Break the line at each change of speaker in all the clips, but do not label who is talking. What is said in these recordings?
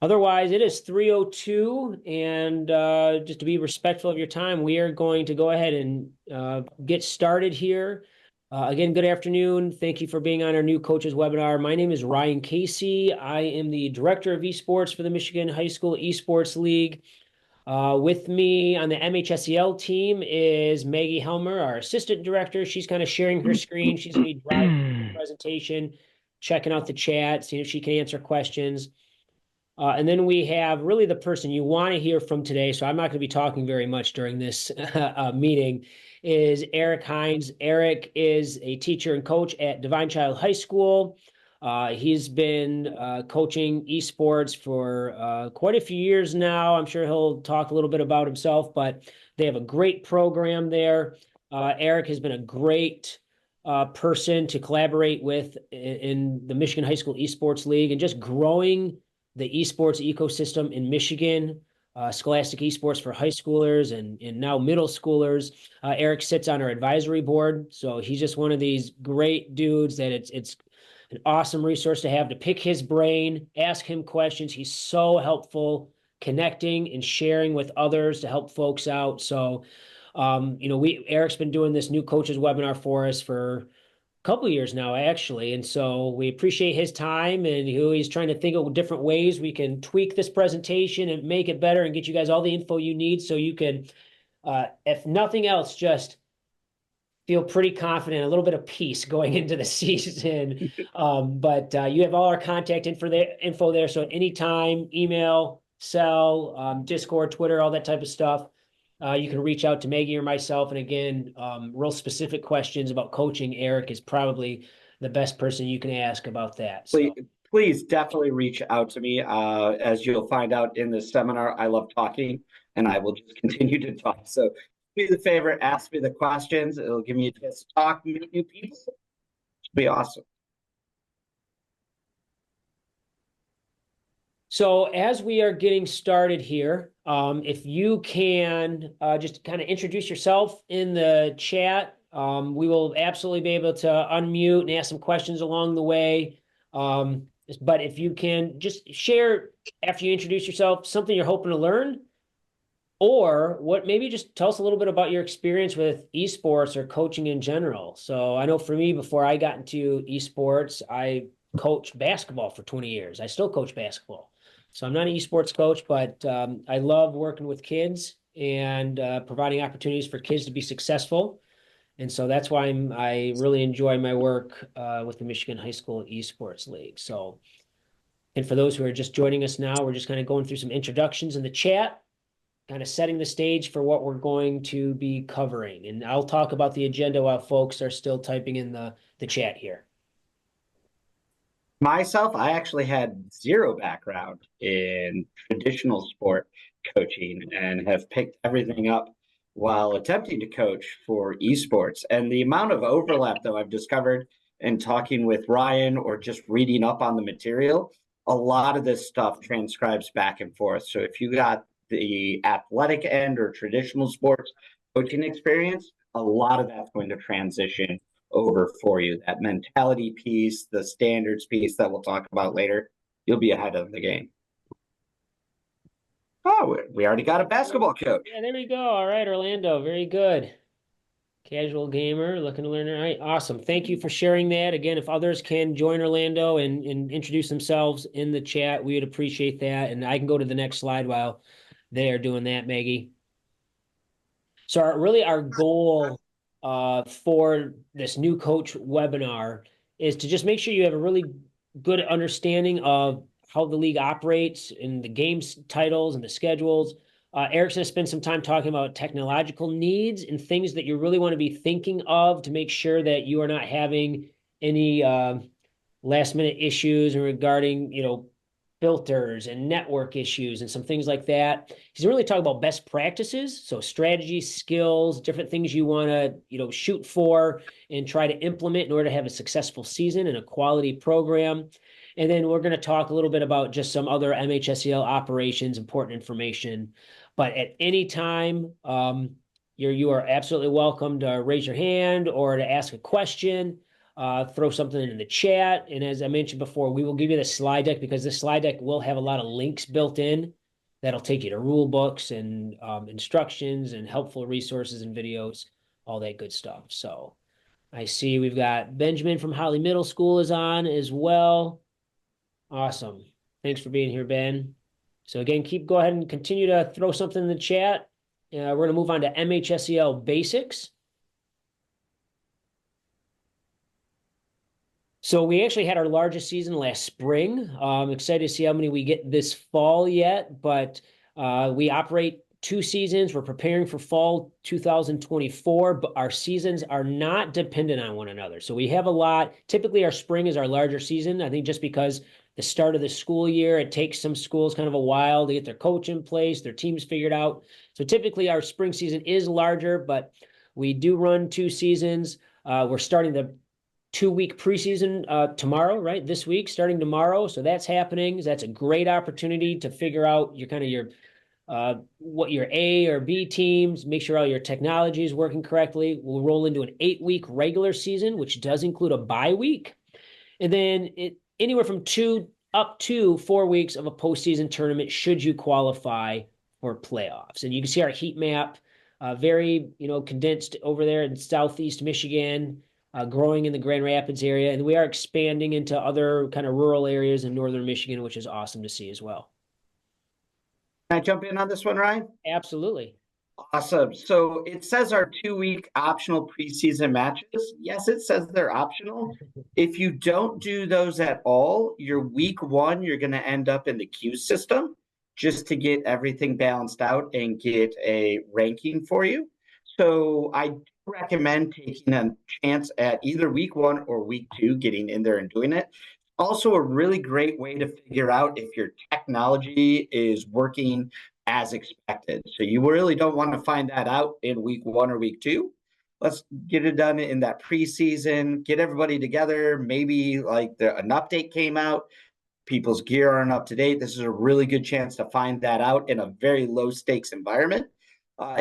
Otherwise, it is 3:02, and just to be respectful of your time, we are going to go ahead and get started here. Again, good afternoon. Thank you for being on our new coaches webinar. My name is Ryan Casey. I am the director of esports for the Michigan High School Esports League. With me on the MHSEL team is Maggie Helmer, our assistant director. She's kind of sharing her screen. She's going to be driving the presentation, checking out the chat, seeing if she can answer questions. And then we have really the person you want to hear from today. So I'm not going to be talking very much during this meeting. Is Eric Hines. Eric is a teacher and coach at Divine Child High School. He's been coaching esports for quite a few years now. I'm sure he'll talk a little bit about himself, but they have a great program there. Eric has been a great person to collaborate with in the Michigan High School Esports League and just growing the esports ecosystem in Michigan, Scholastic Esports for high schoolers and now middle schoolers. Eric sits on our advisory board, so he's just one of these great dudes that it's an awesome resource to have to pick his brain, ask him questions. He's so helpful connecting and sharing with others to help folks out. So, Eric's been doing this new coaches webinar for us for couple of years now, actually. And so we appreciate his time, and he's trying to think of different ways we can tweak this presentation and make it better and get you guys all the info you need so you can, if nothing else, just feel pretty confident, a little bit of peace going into the season. But you have all our contact info there. So at any time, email, cell, Discord, Twitter, all that type of stuff. You can reach out to Maggie or myself. And again, real specific questions about coaching, Eric is probably the best person you can ask about that. So.
Please definitely reach out to me. As you'll find out in this seminar, I love talking, and I will just continue to talk. So do me the favor, ask me the questions. It'll give me a chance to talk, meet new people. It'll be awesome.
So as we are getting started here, if you can just kind of introduce yourself in the chat, we will absolutely be able to unmute and ask some questions along the way. But if you can just share after you introduce yourself, something you're hoping to learn, or what, maybe just tell us a little bit about your experience with esports or coaching in general. So I know for me, before I got into esports, I coached basketball for 20 years. I still coach basketball. So I'm not an esports coach, but I love working with kids and providing opportunities for kids to be successful. And so that's why I really enjoy my work with the Michigan High School Esports League. So, and for those who are just joining us now, we're just kind of going through some introductions in the chat, kind of setting the stage for what we're going to be covering. And I'll talk about the agenda while folks are still typing in the chat here.
Myself, I actually had zero background in traditional sport coaching and have picked everything up while attempting to coach for esports. And the amount of overlap, though, I've discovered in talking with Ryan or just reading up on the material, a lot of this stuff transcribes back and forth. So if you got the athletic end or traditional sports coaching experience, a lot of that's going to transition over for you. That mentality piece, the standards piece that we'll talk about later, you'll be ahead of the game. Oh, we already got a basketball coach.
Yeah, there we go. All right, Orlando, very good. Casual gamer, looking to learn. All right, awesome. Thank you for sharing that. Again, if others can join Orlando and introduce themselves in the chat, we would appreciate that. And I can go to the next slide while they are doing that, Maggie. So our goal for this new coach webinar is to just make sure you have a really good understanding of how the league operates and the games titles and the schedules. Eric's going to spend some time talking about technological needs and things that you really want to be thinking of to make sure that you are not having any last minute issues regarding, filters and network issues and some things like that. He's really talking about best practices, so strategies, skills, different things you want to, shoot for and try to implement in order to have a successful season and a quality program. And then we're going to talk a little bit about just some other MHSEL operations, important information. But at any time, you are absolutely welcome to raise your hand or to ask a question. throw something in the chat. And as I mentioned before, we will give you the slide deck because the slide deck will have a lot of links built in that'll take you to rule books and instructions and helpful resources and videos, all that good stuff. So I see we've got Benjamin from Holly Middle School is on as well. Awesome. Thanks for being here, Ben. So again, go ahead and continue to throw something in the chat. We're going to move on to MHSEL basics. So we actually had our largest season last spring. I'm excited to see how many we get this fall yet, but we operate 2 seasons. We're preparing for fall 2024, but our seasons are not dependent on one another. So we have a lot. Typically, our spring is our larger season. I think just because the start of the school year, it takes some schools kind of a while to get their coach in place, their teams figured out. So typically, our spring season is larger, but we do run 2 seasons. We're starting the 2-week preseason tomorrow, right? This week, starting tomorrow. So that's happening. That's a great opportunity to figure out what your A or B teams, make sure all your technology is working correctly. We'll roll into an 8-week regular season, which does include a bye week. And then anywhere from 2 up to 4 weeks of a postseason tournament should you qualify for playoffs. And you can see our heat map, very condensed over there in Southeast Michigan, growing in the Grand Rapids area. And we are expanding into other kind of rural areas in Northern Michigan, which is awesome to see as well.
Can I jump in on this one, Ryan?
Absolutely.
Awesome. So it says our 2-week optional preseason matches. Yes, it says they're optional. If you don't do those at all, your week 1, you're going to end up in the queue system just to get everything balanced out and get a ranking for you. So I recommend taking a chance at either week 1 or week 2, getting in there and doing it. Also a really great way to figure out if your technology is working as expected. So you really don't want to find that out in week 1 or week 2. Let's get it done in that preseason, get everybody together. Maybe like an update came out, people's gear aren't up to date. This is a really good chance to find that out in a very low stakes environment.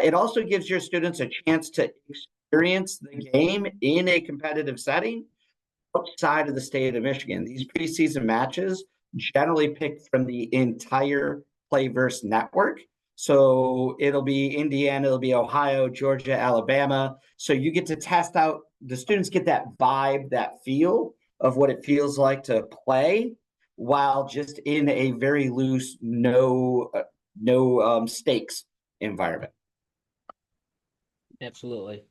It also gives your students a chance to experience the game in a competitive setting outside of the state of Michigan. These preseason matches generally picked from the entire Playverse network. So it'll be Indiana, it'll be Ohio, Georgia, Alabama. So you get to test out, the students get that vibe, that feel of what it feels like to play while just in a very loose, no stakes environment.
Absolutely.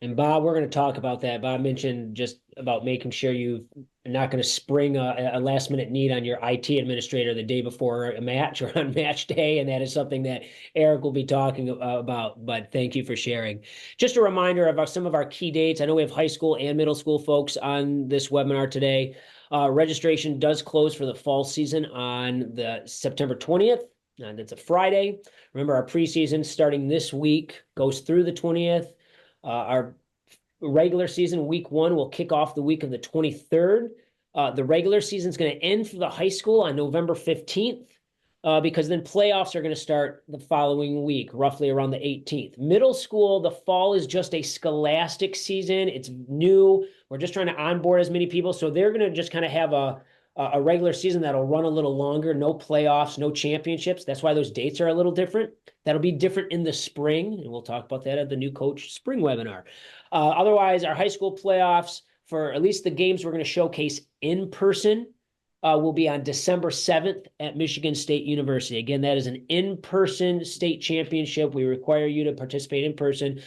And Bob, we're going to talk about that. Bob mentioned just about making sure you're not going to spring a last minute need on your IT administrator the day before a match or on match day. And that is something that Eric will be talking about. But thank you for sharing. Just a reminder of some of our key dates. I know we have high school and middle school folks on this webinar today. Registration does close for the fall season on the September 20th. And it's a Friday. Remember, our preseason starting this week goes through the 20th. Our regular season, week 1, will kick off the week of the 23rd. The regular season is going to end for the high school on November 15th because then playoffs are going to start the following week, roughly around the 18th. Middle school, the fall is just a scholastic season. It's new. We're just trying to onboard as many people. So they're going to just kind of have a regular season that'll run a little longer, no playoffs, no championships. That's why those dates are a little different. That'll be different in the spring, and we'll talk about that at the new coach spring webinar. Otherwise, our high school playoffs, for at least the games we're going to showcase in person, will be on December 7th at Michigan State University. Again, that is an in-person state championship. We require you to participate in person.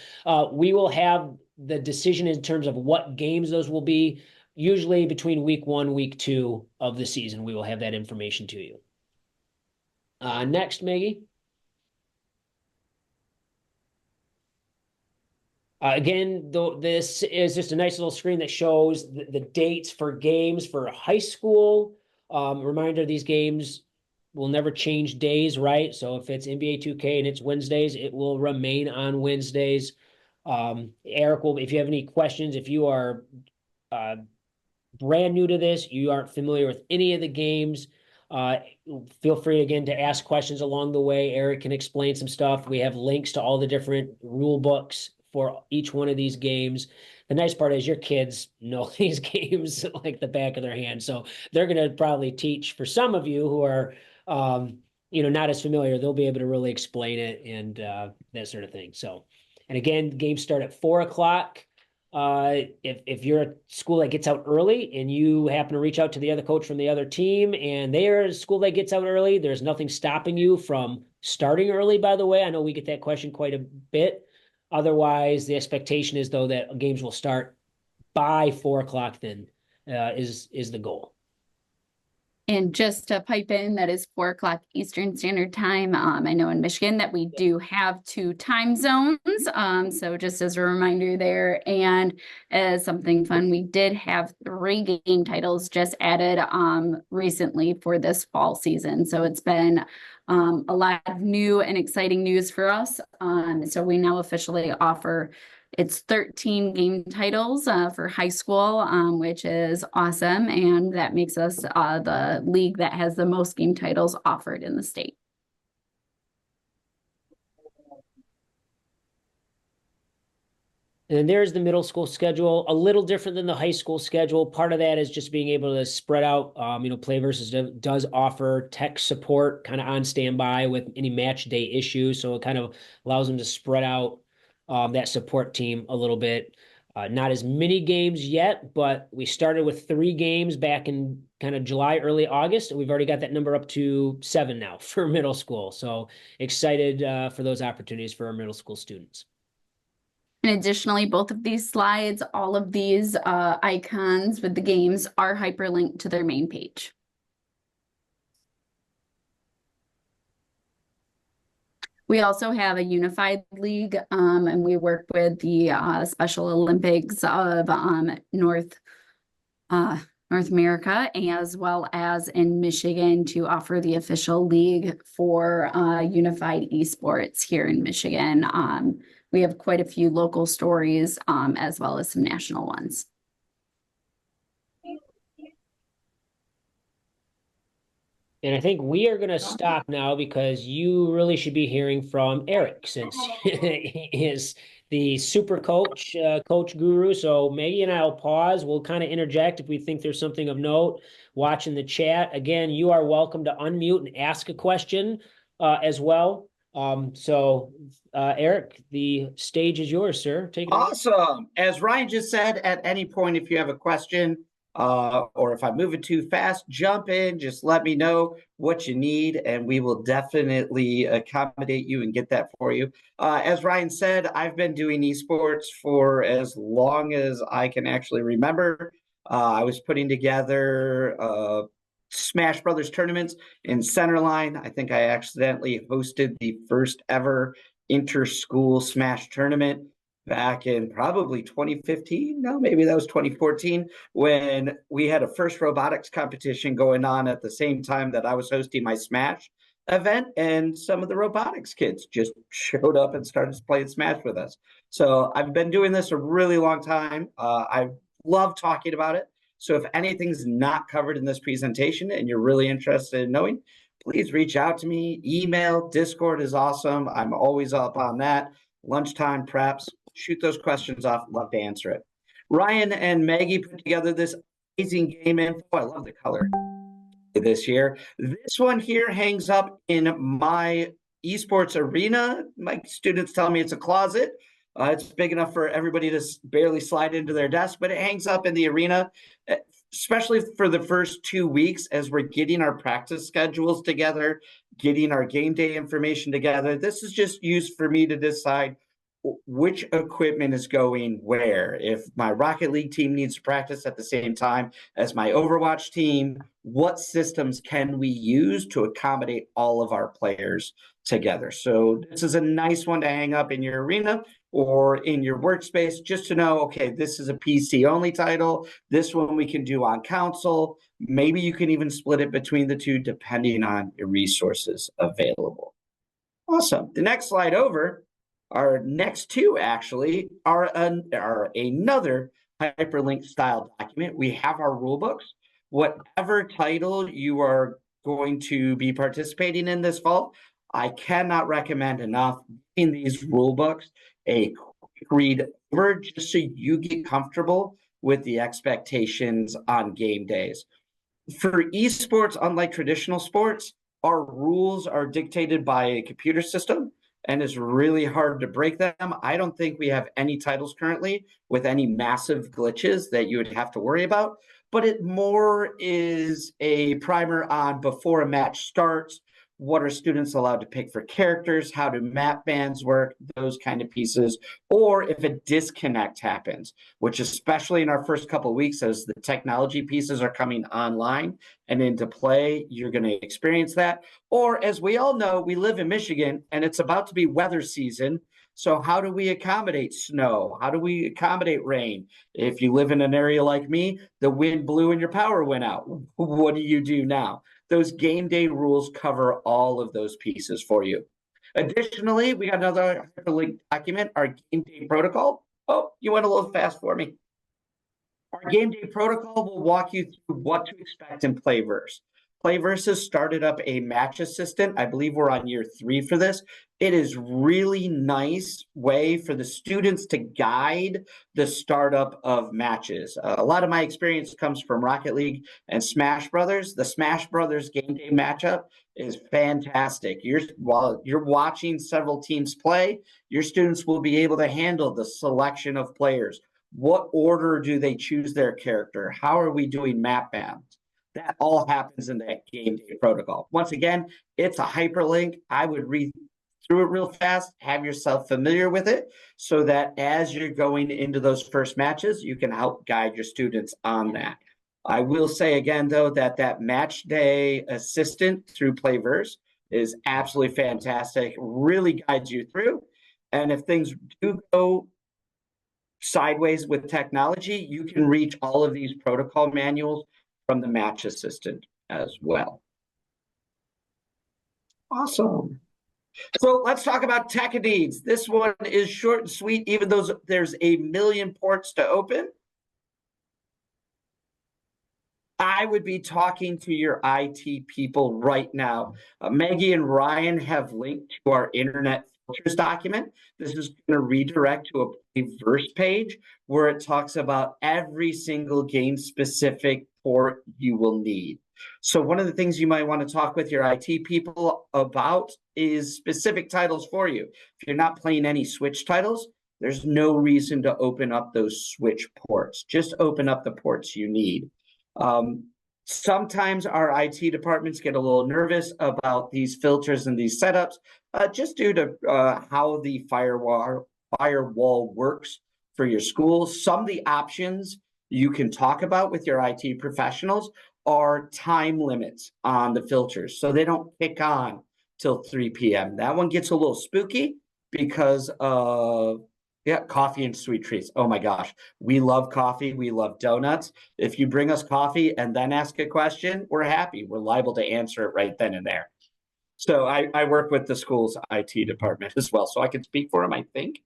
We will have the decision in terms of what games those will be. Usually between week 1, week 2 of the season, we will have that information to you. Next, Maggie. Again, this is just a nice little screen that shows the dates for games for high school. Reminder, these games will never change days, right? So if it's NBA 2K and it's Wednesdays, it will remain on Wednesdays. Eric will, if you have any questions, if you are brand new to this, you aren't familiar with any of the games, feel free again to ask questions along the way. Eric can explain some stuff. We have links to all the different rule books for each one of these games. The nice part is your kids know these games like the back of their hand. So they're going to probably teach for some of you who are, not as familiar. They'll be able to really explain it and that sort of thing. So, and again, games start at 4:00. If you're a school that gets out early and you happen to reach out to the other coach from the other team and they are a school that gets out early, there's nothing stopping you from starting early, by the way. I know we get that question quite a bit. Otherwise, the expectation is, though, that games will start by 4:00 then, is the goal.
And just to pipe in, that is 4:00 Eastern Standard Time. I know in Michigan that we do have 2 time zones. So just as a reminder there, and as something fun, we did have 3 game titles just added recently for this fall season. So it's been a lot of new and exciting news for us. So we now officially offer it's 13 game titles for high school, which is awesome. And that makes us the league that has the most game titles offered in the state.
And there's the middle school schedule, a little different than the high school schedule. Part of that is just being able to spread out. Play Versus does offer tech support kind of on standby with any match day issues. So it kind of allows them to spread out that support team a little bit. Not as many games yet, but we started with 3 games back in kind of July, early August. And we've already got that number up to 7 now for middle school. So excited for those opportunities for our middle school students.
And additionally, both of these slides, all of these icons with the games are hyperlinked to their main page. We also have a unified league, and we work with the Special Olympics of North America, as well as in Michigan, to offer the official league for unified esports here in Michigan. We have quite a few local stories, as well as some national ones.
And I think we are going to stop now because you really should be hearing from Eric, since he is the super coach, coach guru. So Maggie and I will pause. We'll kind of interject if we think there's something of note. Watching the chat. Again, you are welcome to unmute and ask a question as well. Eric, the stage is yours, sir. Take it away.
Awesome. As Ryan just said, at any point, if you have a question, or if I'm moving too fast, jump in, just let me know what you need, and we will definitely accommodate you and get that for you. As Ryan said, I've been doing esports for as long as I can actually remember. I was putting together Smash Brothers tournaments in Centerline. I think I accidentally hosted the first ever inter-school Smash tournament back in probably 2015. No, maybe that was 2014, when we had a first robotics competition going on at the same time that I was hosting my Smash event, and some of the robotics kids just showed up and started playing Smash with us. So I've been doing this a really long time. I love talking about it. So if anything's not covered in this presentation and you're really interested in knowing, please reach out to me. Email, Discord is awesome. I'm always up on that. Lunchtime preps, shoot those questions off. Love to answer it. Ryan and Maggie put together this amazing game info. I love the color this year. This one here hangs up in my esports arena. My students tell me it's a closet. It's big enough for everybody to barely slide into their desk, but it hangs up in the arena, especially for the first 2 weeks as we're getting our practice schedules together, getting our game day information together. This is just used for me to decide which equipment is going where. If my Rocket League team needs to practice at the same time as my Overwatch team, what systems can we use to accommodate all of our players together? So this is a nice one to hang up in your arena or in your workspace, just to know, okay, this is a PC only title. This one we can do on console. Maybe you can even split it between the two depending on your resources available. Awesome. The next slide over, our next two actually are another hyperlink style document. We have our rule books. Whatever title you are going to be participating in this fall, I cannot recommend enough in these rule books a read over just so you get comfortable with the expectations on game days. For esports, unlike traditional sports, our rules are dictated by a computer system and it's really hard to break them. I don't think we have any titles currently with any massive glitches that you would have to worry about, but it more is a primer on before a match starts. What are students allowed to pick for characters? How do map bans work? Those kind of pieces. Or if a disconnect happens, which especially in our first couple of weeks as the technology pieces are coming online and into play, you're going to experience that. Or as we all know, we live in Michigan and it's about to be weather season. So how do we accommodate snow? How do we accommodate rain? If you live in an area like me, the wind blew and your power went out. What do you do now? Those game day rules cover all of those pieces for you. Additionally, we got another hyperlink document, our game day protocol. Oh, you went a little fast for me. Our game day protocol will walk you through what to expect in Playverse. Playverse has started up a match assistant. I believe we're on year 3 for this. It is really nice way for the students to guide the startup of matches. A lot of my experience comes from Rocket League and Smash Brothers. The Smash Brothers game day matchup is fantastic. While you're watching several teams play, your students will be able to handle the selection of players. What order do they choose their character? How are we doing map bans? That all happens in that game day protocol. Once again, it's a hyperlink. I would read through it real fast, have yourself familiar with it so that as you're going into those first matches, you can help guide your students on that. I will say again, though, that match day assistant through Playverse is absolutely fantastic, really guides you through. And if things do go sideways with technology, you can reach all of these protocol manuals from the match assistant as well. Awesome. So let's talk about tech needs. This one is short and sweet, even though there's a million ports to open. I would be talking to your IT people right now. Maggie and Ryan have linked to our internet filters document. This is going to redirect to a Playverse page where it talks about every single game specific port you will need. So one of the things you might want to talk with your IT people about is specific titles for you. If you're not playing any Switch titles, there's no reason to open up those Switch ports. Just open up the ports you need. Sometimes our IT departments get a little nervous about these filters and these setups, just due to how the firewall works for your school. Some of the options you can talk about with your IT professionals are time limits on the filters, so they don't kick on till 3 p.m. That one gets a little spooky because of coffee and sweet treats. Oh my gosh, we love coffee, we love donuts. If you bring us coffee and then ask a question, we're happy. We're liable to answer it right then and there. So I work with the school's IT department as well, so I can speak for them, I think.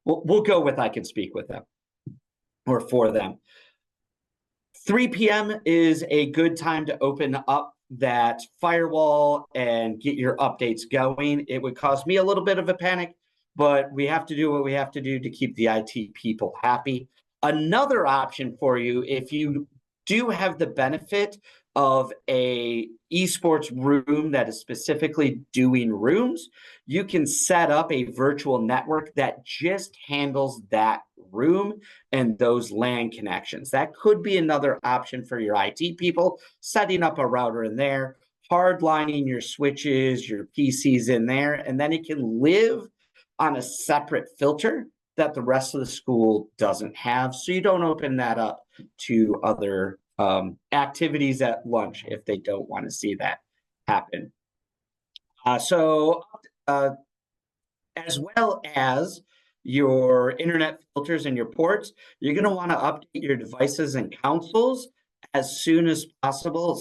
We'll go with I can speak with them or for them. 3 p.m. is a good time to open up that firewall and get your updates going. It would cause me a little bit of a panic, but we have to do what we have to do to keep the IT people happy. Another option for you, if you do have the benefit of a esports room that is specifically doing rooms, you can set up a virtual network that just handles that room and those LAN connections. That could be another option for your IT people, setting up a router in there, hardlining your switches, your PCs in there, and then it can live on a separate filter that the rest of the school doesn't have. So you don't open that up to other activities at lunch if they don't want to see that happen. As well as your internet filters and your ports, you're going to want to update your devices and consoles as soon as possible,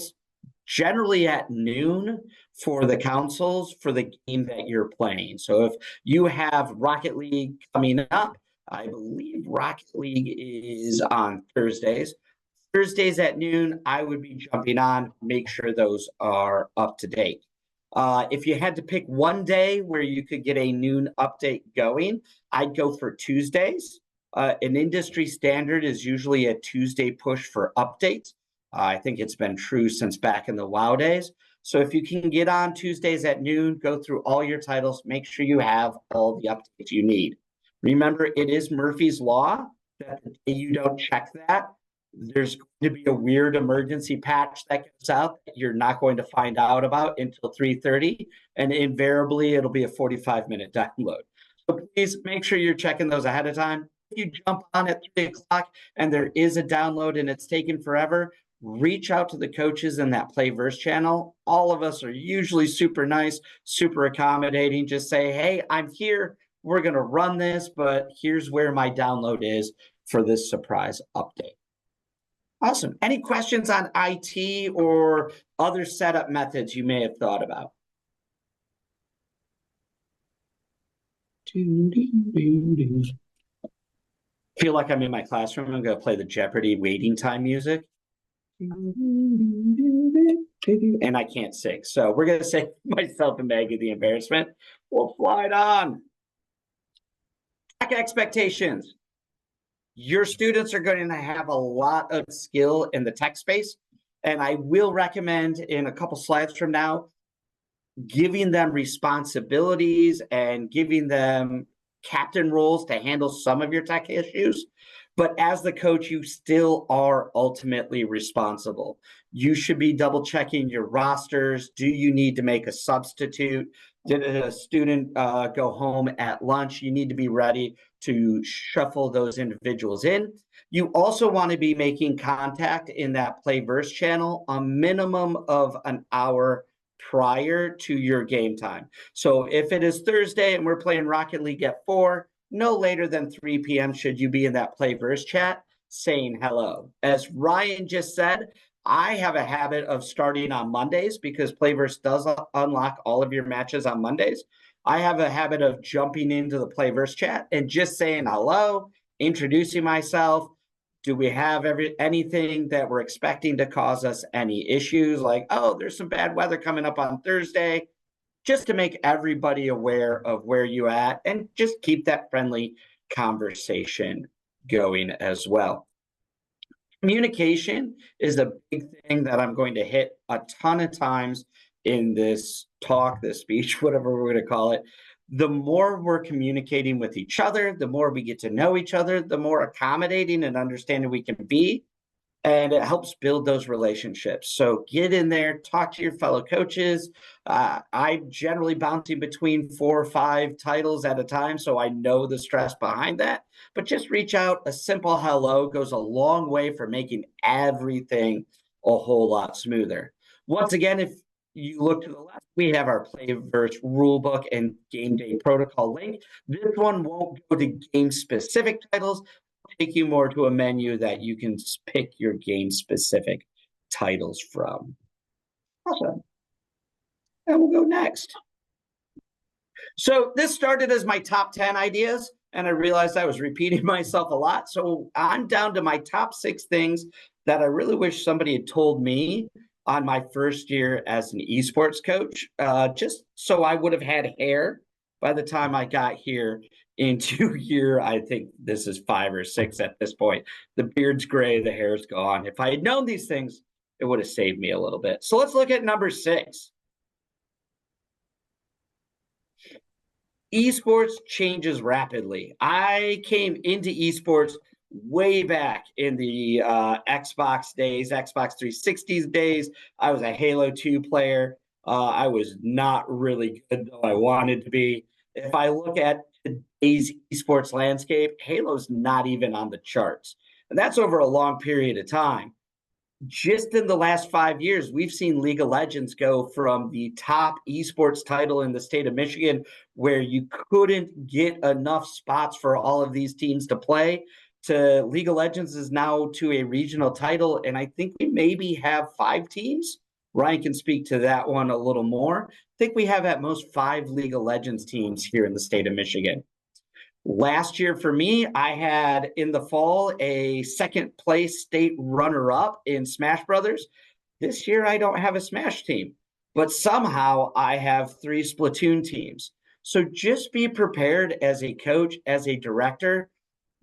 generally at noon for the consoles for the game that you're playing. So if you have Rocket League coming up, I believe Rocket League is on Thursdays. Thursdays at noon, I would be jumping on, make sure those are up to date. If you had to pick one day where you could get a noon update going, I'd go for Tuesdays. An industry standard is usually a Tuesday push for updates. I think it's been true since back in the WoW days. So if you can get on Tuesdays at noon, go through all your titles, make sure you have all the updates you need. Remember, it is Murphy's Law that the day you don't check that, there's going to be a weird emergency patch that gets out that you're not going to find out about until 3:30, and invariably it'll be a 45-minute download. So please make sure you're checking those ahead of time. If you jump on at 3 o'clock and there is a download and it's taken forever, reach out to the coaches in that Playverse channel. All of us are usually super nice, super accommodating. Just say, hey, I'm here. We're going to run this, but here's where my download is for this surprise update. Awesome. Any questions on IT or other setup methods you may have thought about? Feel like I'm in my classroom. I'm going to play the Jeopardy waiting time music. And I can't sing. So we're going to save myself and Maggie the embarrassment. We'll fly it on. Track expectations. Your students are going to have a lot of skill in the tech space. And I will recommend in a couple slides from now, giving them responsibilities and giving them captain roles to handle some of your tech issues. But as the coach, you still are ultimately responsible. You should be double checking your rosters. Do you need to make a substitute? Did a student go home at lunch? You need to be ready to shuffle those individuals in. You also want to be making contact in that Playverse channel a minimum of an hour prior to your game time. So if it is Thursday and we're playing Rocket League at 4, no later than 3 p.m. should you be in that Playverse chat saying hello. As Ryan just said, I have a habit of starting on Mondays because Playverse does unlock all of your matches on Mondays. I have a habit of jumping into the Playverse chat and just saying hello, introducing myself. Do we have anything that we're expecting to cause us any issues? Like, oh, there's some bad weather coming up on Thursday, just to make everybody aware of where you're at and just keep that friendly conversation going as well. Communication is a big thing that I'm going to hit a ton of times in this talk, this speech, whatever we're going to call it. The more we're communicating with each other, the more we get to know each other, the more accommodating and understanding we can be. And it helps build those relationships. So get in there, talk to your fellow coaches. I'm generally bouncing between 4 or 5 titles at a time, so I know the stress behind that. But just reach out. A simple hello goes a long way for making everything a whole lot smoother. Once again, if you look to the left, we have our Playverse rulebook and game day protocol link. This one won't go to game-specific titles, take you more to a menu that you can pick your game-specific titles from. Awesome. And we'll go next. So this started as my top 10 ideas, and I realized I was repeating myself a lot. So I'm down to my top 6 things that I really wish somebody had told me on my first year as an esports coach, just so I would have had hair by the time I got here into year, I think this is 5 or 6 at this point. The beard's gray, the hair's gone. If I had known these things, it would have saved me a little bit. So let's look at number 6. Esports changes rapidly. I came into esports way back in the Xbox days, Xbox 360 days. I was a Halo 2 player. I was not really good, though I wanted to be. If I look at today's esports landscape, Halo's not even on the charts. And that's over a long period of time. Just in the last 5 years, we've seen League of Legends go from the top esports title in the state of Michigan, where you couldn't get enough spots for all of these teams to play, to League of Legends is now to a regional title. And I think we maybe have 5 teams. Ryan can speak to that one a little more. I think we have at most 5 League of Legends teams here in the state of Michigan. Last year for me, I had in the fall a 2nd place state runner-up in Smash Brothers. This year, I don't have a Smash team. but somehow I have 3 Splatoon teams. So just be prepared as a coach, as a director.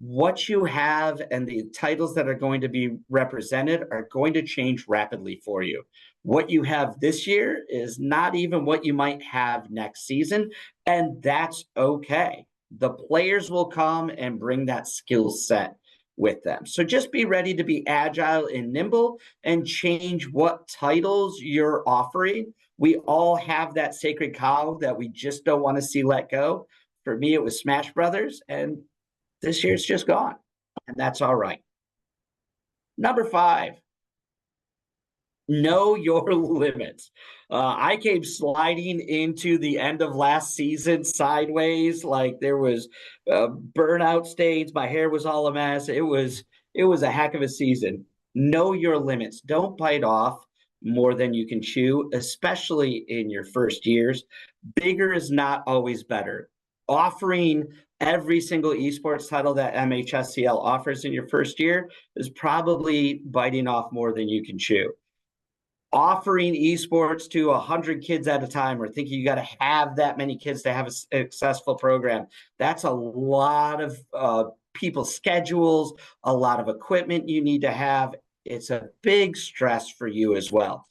What you have and the titles that are going to be represented are going to change rapidly for you. What you have this year is not even what you might have next season, and that's okay. The players will come and bring that skill set with them. So just be ready to be agile and nimble and change what titles you're offering. We all have that sacred cow that we just don't want to see let go. For me, it was Smash Brothers, and this year's just gone, and that's all right. Number 5, know your limits. I came sliding into the end of last season sideways, like there was burnout stains. My hair was all a mess. It was a heck of a season. Know your limits. Don't bite off more than you can chew, especially in your first years. Bigger is not always better. Offering every single esports title that MHSEL offers in your first year is probably biting off more than you can chew. Offering esports to 100 kids at a time, or thinking you got to have that many kids to have a successful program, that's a lot of people's schedules, a lot of equipment you need to have. It's a big stress for you as well.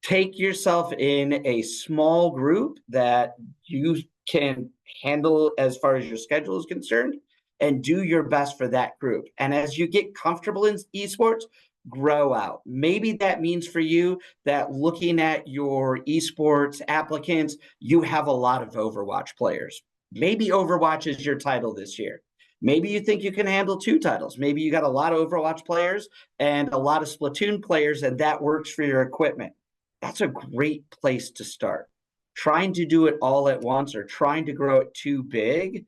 Take yourself in a small group that you can handle as far as your schedule is concerned, and do your best for that group. And as you get comfortable in esports, grow out. Maybe that means for you that looking at your esports applicants, you have a lot of Overwatch players. Maybe Overwatch is your title this year. Maybe you think you can handle 2 titles. Maybe you got a lot of Overwatch players and a lot of Splatoon players, and that works for your equipment. That's a great place to start. Trying to do it all at once or trying to grow it too big,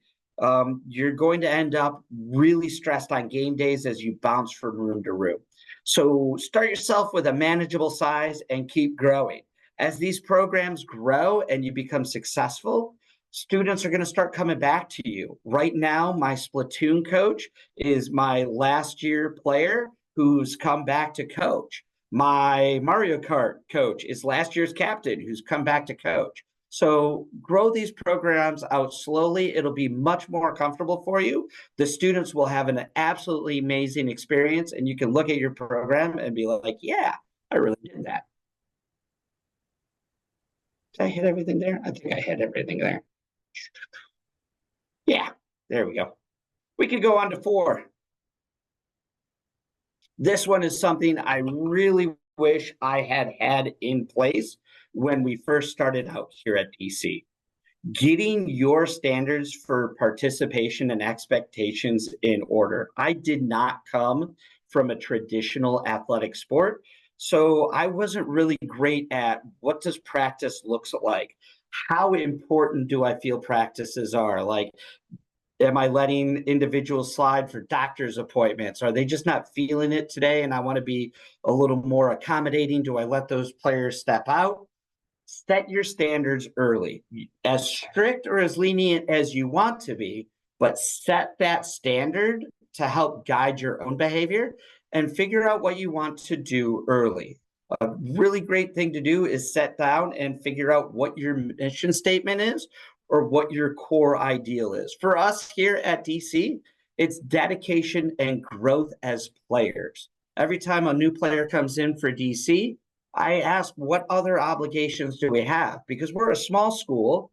you're going to end up really stressed on game days as you bounce from room to room. So start yourself with a manageable size and keep growing. As these programs grow and you become successful, students are going to start coming back to you. Right now, my Splatoon coach is my last year player who's come back to coach. My Mario Kart coach is last year's captain who's come back to coach. So grow these programs out slowly. It'll be much more comfortable for you. The students will have an absolutely amazing experience, and you can look at your program and be like, yeah, I really did that. Did I hit everything there? I think I hit everything there. Yeah, there we go. We could go on to 4. This one is something I really wish I had in place when we first started out here at DC. Getting your standards for participation and expectations in order. I did not come from a traditional athletic sport, so I wasn't really great at what does practice looks like? How important do I feel practices are? Like, am I letting individuals slide for doctor's appointments? Are they just not feeling it today and I want to be a little more accommodating? Do I let those players step out? Set your standards early, as strict or as lenient as you want to be, but set that standard to help guide your own behavior and figure out what you want to do early. A really great thing to do is set down and figure out what your mission statement is or what your core ideal is. For us here at DC, it's dedication and growth as players. Every time a new player comes in for DC, I ask, what other obligations do we have? Because we're a small school.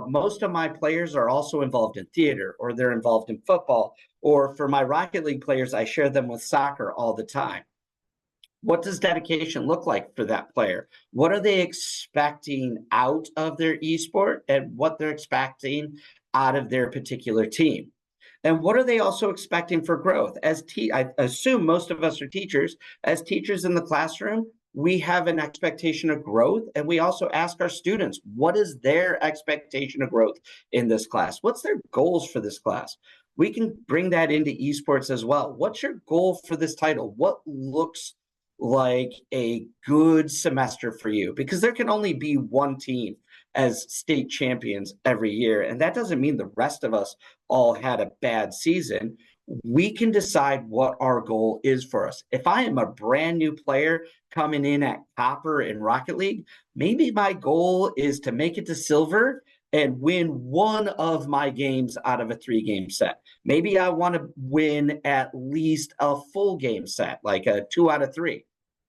Most of my players are also involved in theater, or they're involved in football, or for my Rocket League players, I share them with soccer all the time. What does dedication look like for that player? What are they expecting out of their esport and what they're expecting out of their particular team? And what are they also expecting for growth? I assume most of us are teachers. As teachers in the classroom, we have an expectation of growth, and we also ask our students, what is their expectation of growth in this class? What's their goals for this class? We can bring that into esports as well. What's your goal for this title? What looks like a good semester for you? Because there can only be one team as state champions every year, and that doesn't mean the rest of us all had a bad season. we can decide what our goal is for us. If I am a brand new player coming in at Copper in Rocket League, maybe my goal is to make it to Silver and win one of my games out of a 3-game set. Maybe I want to win at least a full game set, like a 2 out of 3.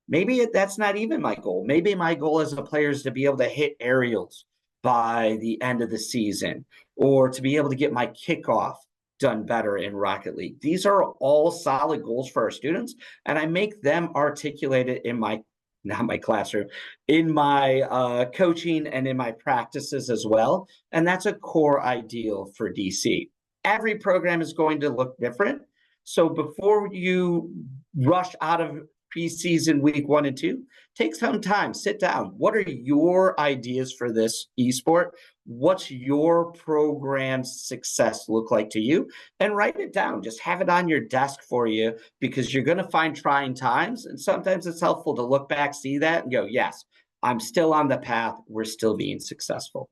Maybe that's not even my goal. Maybe my goal as a player is to be able to hit aerials by the end of the season, or to be able to get my kickoff done better in Rocket League. These are all solid goals for our students, and I make them articulate it in my, not my classroom, in my coaching and in my practices as well. And that's a core ideal for DC. Every program is going to look different. So before you rush out of preseason week 1 and 2, take some time, sit down. What are your ideas for this esport? What's your program's success look like to you? And write it down. Just have it on your desk for you, because you're going to find trying times. And sometimes it's helpful to look back, see that, and go, yes, I'm still on the path. We're still being successful.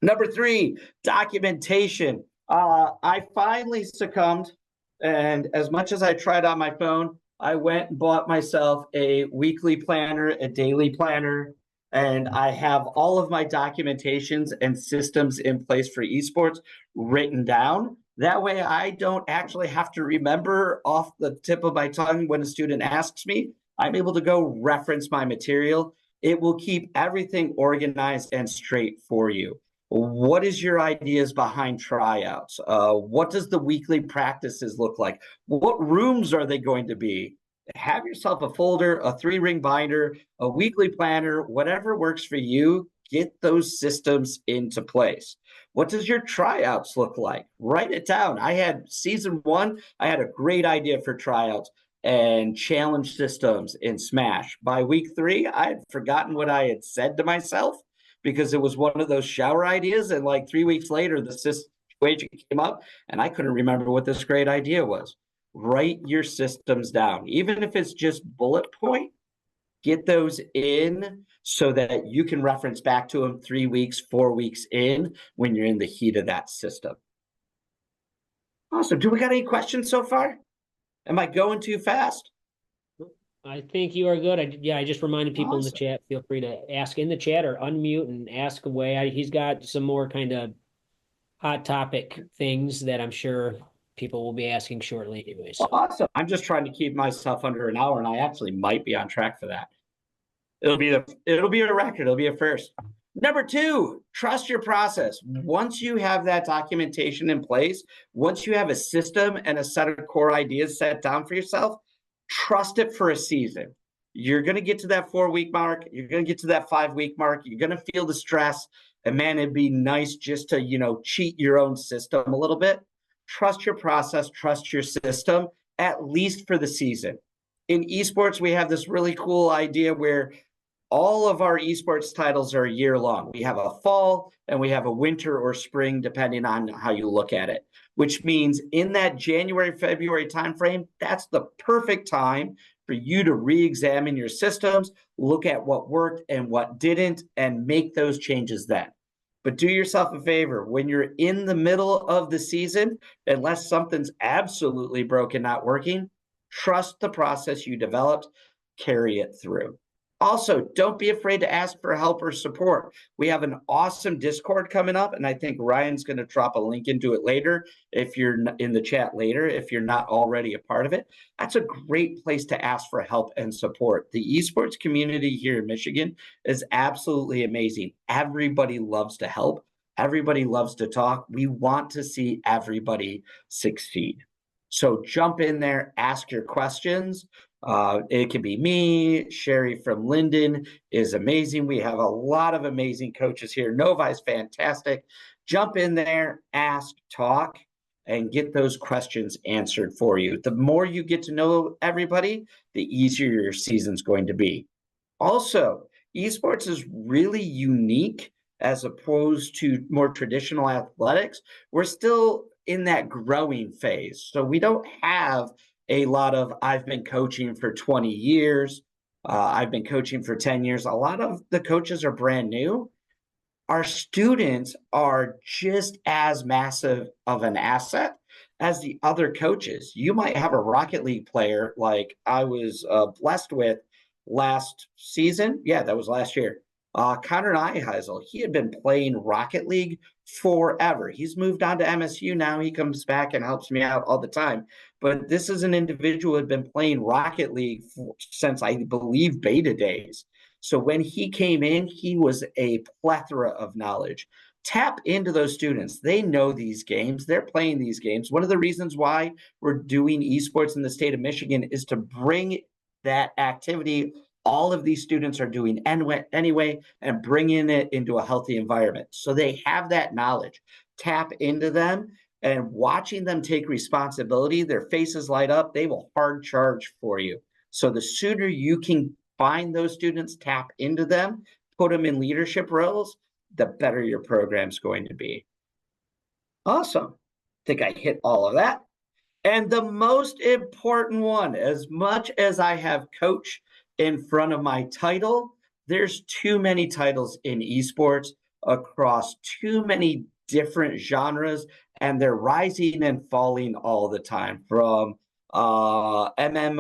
Number 3, documentation. I finally succumbed. And as much as I tried on my phone, I went and bought myself a weekly planner, a daily planner, and I have all of my documentations and systems in place for esports written down. That way I don't actually have to remember off the tip of my tongue when a student asks me. I'm able to go reference my material. It will keep everything organized and straight for you. What is your ideas behind tryouts? What does the weekly practices look like? What rooms are they going to be? Have yourself a folder, a 3-ring binder, a weekly planner, whatever works for you. Get those systems into place. What does your tryouts look like? Write it down. I had season 1, I had a great idea for tryouts and challenge systems in Smash. By week 3, I had forgotten what I had said to myself, because it was one of those shower ideas. And like 3 weeks later, the situation came up and I couldn't remember what this great idea was. Write your systems down. Even if it's just bullet point, get those in so that you can reference back to them 3 weeks, 4 weeks in when you're in the heat of that system. Awesome. Do we got any questions so far? Am I going too fast?
I think you are good. I just reminded people in the
Awesome.
chat, feel free to ask in the chat or unmute and ask away. He's got some more kind of hot topic things that I'm sure people will be asking shortly anyway. So
Awesome. I'm just trying to keep myself under an hour, and I actually might be on track for that. It'll be a record. It'll be a first. Number 2, trust your process. Once you have that documentation in place, once you have a system and a set of core ideas set down for yourself, trust it for a season. You're going to get to that 4-week mark. You're going to get to that 5-week mark. You're going to feel the stress. And man, it'd be nice just to, cheat your own system a little bit. Trust your process, trust your system, at least for the season. In esports, we have this really cool idea where all of our esports titles are a year long. We have a fall and we have a winter or spring, depending on how you look at it, which means in that January, February timeframe, that's the perfect time for you to re-examine your systems, look at what worked and what didn't, and make those changes then. But do yourself a favor, when you're in the middle of the season, unless something's absolutely broken, not working, trust the process you developed, carry it through. Also, don't be afraid to ask for help or support. We have an awesome Discord coming up, and I think Ryan's going to drop a link into it later if you're in the chat later, if you're not already a part of it. That's a great place to ask for help and support. The esports community here in Michigan is absolutely amazing. Everybody loves to help. Everybody loves to talk. We want to see everybody succeed. So jump in there, ask your questions. It can be me. Sherry from Linden is amazing. We have a lot of amazing coaches here. Novi is fantastic. Jump in there, ask, talk, and get those questions answered for you. The more you get to know everybody, the easier your season's going to be. Also, esports is really unique as opposed to more traditional athletics. We're still in that growing phase. So we don't have a lot of, I've been coaching for 20 years. I've been coaching for 10 years. A lot of the coaches are brand new. our students are just as massive of an asset as the other coaches. You might have a Rocket League player like I was blessed with last season. Yeah, that was last year. Connor Nieheisel, he had been playing Rocket League forever. He's moved on to MSU now. He comes back and helps me out all the time. But this is an individual who had been playing Rocket League since I believe beta days. So when he came in, he was a plethora of knowledge. Tap into those students. They know these games. They're playing these games. One of the reasons why we're doing esports in the state of Michigan is to bring that activity all of these students are doing anyway and bringing it into a healthy environment. So they have that knowledge. Tap into them and watching them take responsibility, their faces light up, they will hard charge for you. So the sooner you can find those students, tap into them, put them in leadership roles, the better your program's going to be. Awesome. I think I hit all of that. And the most important one, as much as I have coach in front of my title, there's too many titles in esports across too many different genres, and they're rising and falling all the time, from MMORPGs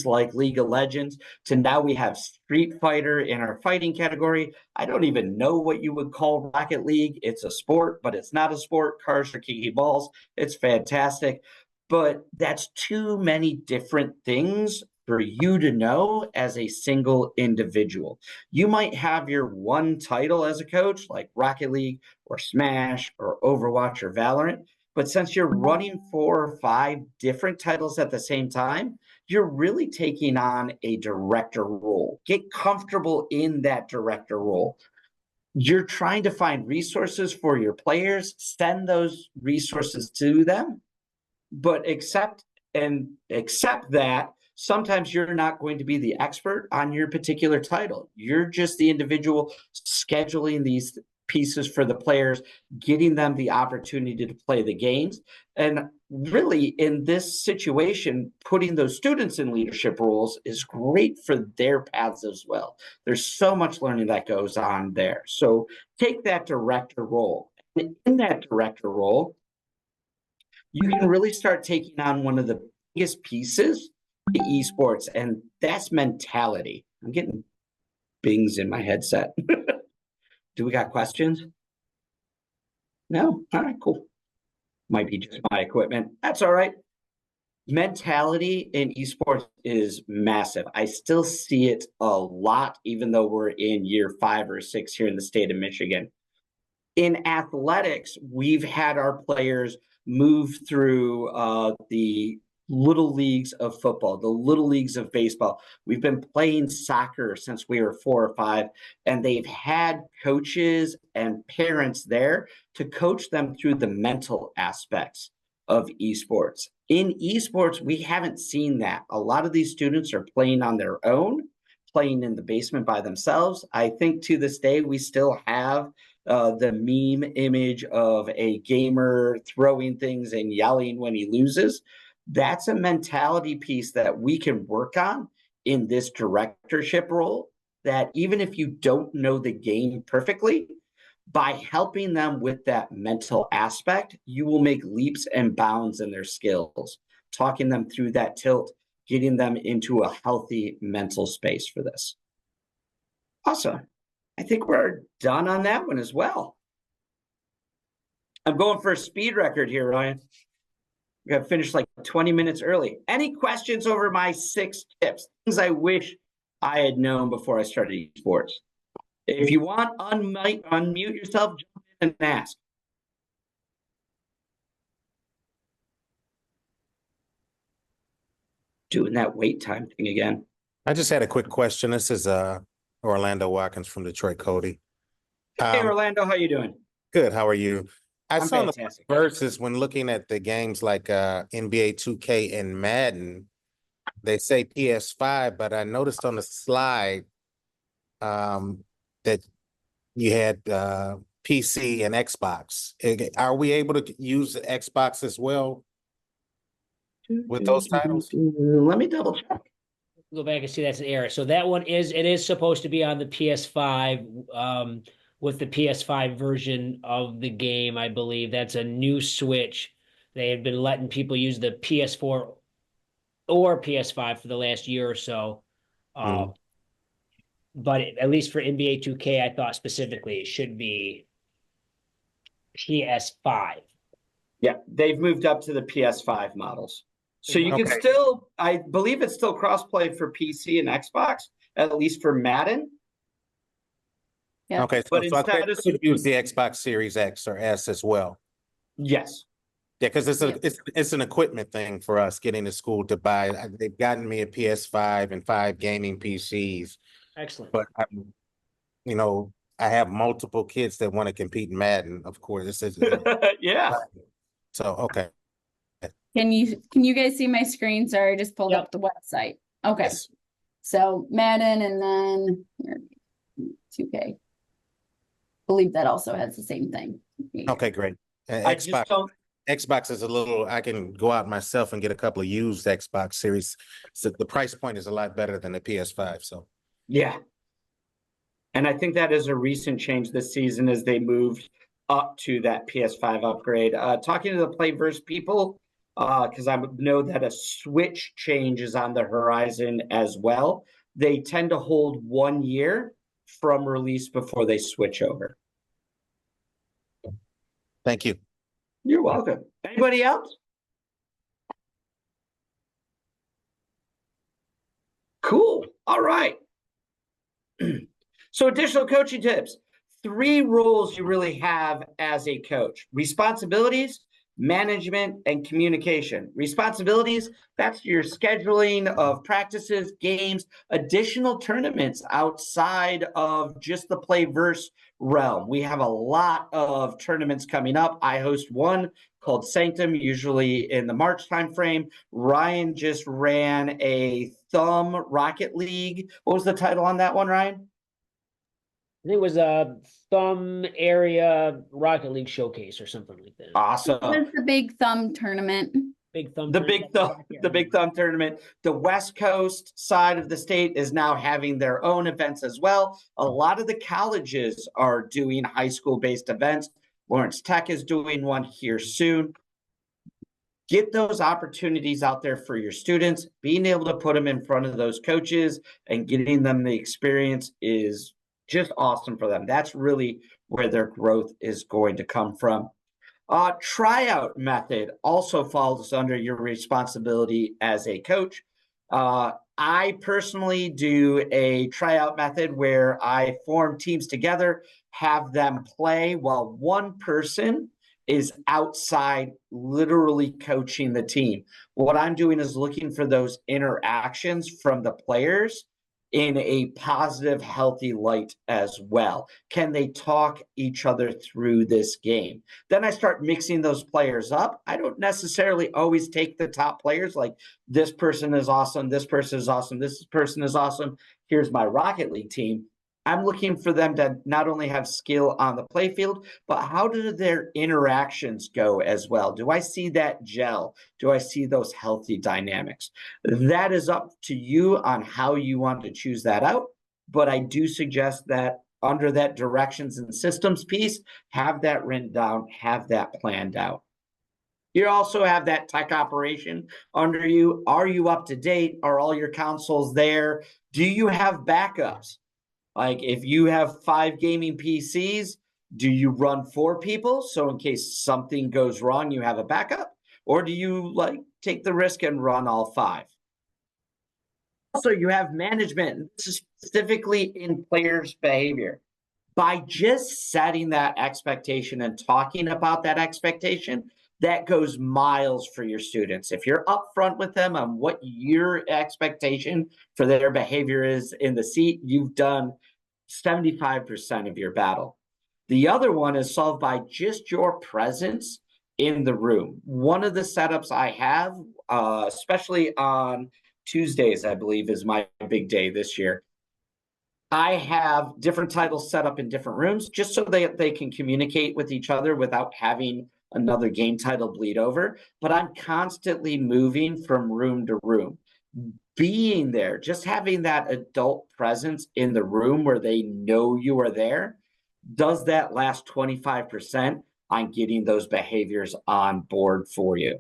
like League of Legends to now we have Street Fighter in our fighting category. I don't even know what you would call Rocket League. It's a sport, but it's not a sport. Cars are kicking balls. It's fantastic. But that's too many different things for you to know as a single individual. You might have your one title as a coach, like Rocket League or Smash or Overwatch or Valorant. But since you're running 4 or 5 different titles at the same time, you're really taking on a director role. Get comfortable in that director role. You're trying to find resources for your players, send those resources to them, but accept that sometimes you're not going to be the expert on your particular title. You're just the individual scheduling these pieces for the players, getting them the opportunity to play the games. And really, in this situation, putting those students in leadership roles is great for their paths as well. There's so much learning that goes on there. So take that director role. And in that director role, you can really start taking on one of the biggest pieces to esports, and that's mentality. I'm getting bings in my headset. Do we got questions? No? All right, cool. Might be just my equipment. That's all right. Mentality in esports is massive. I still see it a lot, even though we're in year 5 or 6 here in the state of Michigan. In athletics, we've had our players move through the little leagues of football, the little leagues of baseball. We've been playing soccer since we were 4 or 5, and they've had coaches and parents there to coach them through the mental aspects of esports. In esports, we haven't seen that. A lot of these students are playing on their own, playing in the basement by themselves. I think to this day, we still have the meme image of a gamer throwing things and yelling when he loses. That's a mentality piece that we can work on in this directorship role, that even if you don't know the game perfectly, by helping them with that mental aspect, you will make leaps and bounds in their skills, talking them through that tilt, getting them into a healthy mental space for this. Awesome. I think we're done on that one as well. I'm going for a speed record here, Ryan. We got to finish like 20 minutes early. Any questions over my 6 tips? Things I wish I had known before I started esports. If you want, unmute yourself, jump in and ask. Doing that wait time thing again.
I just had a quick question. This is Orlando Watkins from Detroit, Cody.
Hey, Orlando, how you doing?
Good. How are you? I
I'm
saw
fantastic.
the verses when looking at the games like NBA 2K and Madden. They say PS5, but I noticed on the slide that you had PC and Xbox. Are we able to use the Xbox as well with those titles?
Let me double check.
Go back and see that's an error. So that one is, it is supposed to be on the PS5. with the PS5 version of the game, I believe. That's a new switch. They had been letting people use the PS4 or PS5 for the last year or so. But at least for NBA 2K, I thought specifically it should be PS5.
Yeah, they've moved up to the PS5 models. So you can
Okay.
still, I believe it's still crossplay for PC and Xbox, at least for Madden.
Yeah.
Okay,
But
so I
instead of
could use the Xbox Series X or S as well.
yes.
Yeah, because
Yeah.
it's an equipment thing for us getting to school to buy. They've gotten me a PS5 and 5 gaming PCs,
Excellent.
but you know, I have multiple kids that want to compete in Madden. Of course, this is
Yeah.
so okay.
Can you guys see my screen? Sorry, I just pulled
Yep.
up the website. Okay.
Yes.
So Madden and then here, 2K. Believe that also has the same thing.
Okay, great.
I just don't
Xbox is a little, I can go out myself and get a couple of used Xbox series. So the price point is a lot better than the PS5. So
yeah. And I think that is a recent change this season as they moved up to that PS5 upgrade. Talking to the Playverse people, because I know that a Switch change is on the horizon as well. They tend to hold 1 year from release before they switch over.
thank you.
You're welcome. Anybody else? Cool. All right. So additional coaching tips. 3 roles you really have as a coach: responsibilities, management, and communication. Responsibilities, that's your scheduling of practices, games, additional tournaments outside of just the Playverse realm. We have a lot of tournaments coming up. I host one called Sanctum, usually in the March timeframe. Ryan just ran a Thumb Rocket League. What was the title on that one, Ryan?
I think it was a Thumb Area Rocket League Showcase or something like that.
Awesome.
It's the Big Thumb tournament.
Big Thumb.
The Big Thumb tournament. The West Coast side of the state is now having their own events as well. A lot of the colleges are doing high school based events. Lawrence Tech is doing one here soon. Get those opportunities out there for your students. Being able to put them in front of those coaches and getting them the experience is just awesome for them. That's really where their growth is going to come from. Tryout method also falls under your responsibility as a coach. I personally do a tryout method where I form teams together, have them play while one person is outside literally coaching the team. What I'm doing is looking for those interactions from the players in a positive, healthy light as well. Can they talk each other through this game? Then I start mixing those players up. I don't necessarily always take the top players, like this person is awesome, this person is awesome, this person is awesome. Here's my Rocket League team. I'm looking for them to not only have skill on the play field, but how do their interactions go as well? Do I see that gel? Do I see those healthy dynamics? That is up to you on how you want to choose that out. But I do suggest that under that directions and systems piece, have that written down, have that planned out. You also have that tech operation under you. Are you up to date? Are all your consoles there? Do you have backups? Like if you have 5 gaming PCs, do you run 4 people? So in case something goes wrong, you have a backup? Or do you like take the risk and run all 5? Also, you have management. This is specifically in players' behavior. By just setting that expectation and talking about that expectation, that goes miles for your students. If you're upfront with them on what your expectation for their behavior is in the seat, you've done 75% of your battle. The other one is solved by just your presence in the room. One of the setups I have, especially on Tuesdays, I believe is my big day this year. I have different titles set up in different rooms just so they can communicate with each other without having another game title bleed over. But I'm constantly moving from room to room. Being there, just having that adult presence in the room where they know you are there, does that last 25% on getting those behaviors on board for you.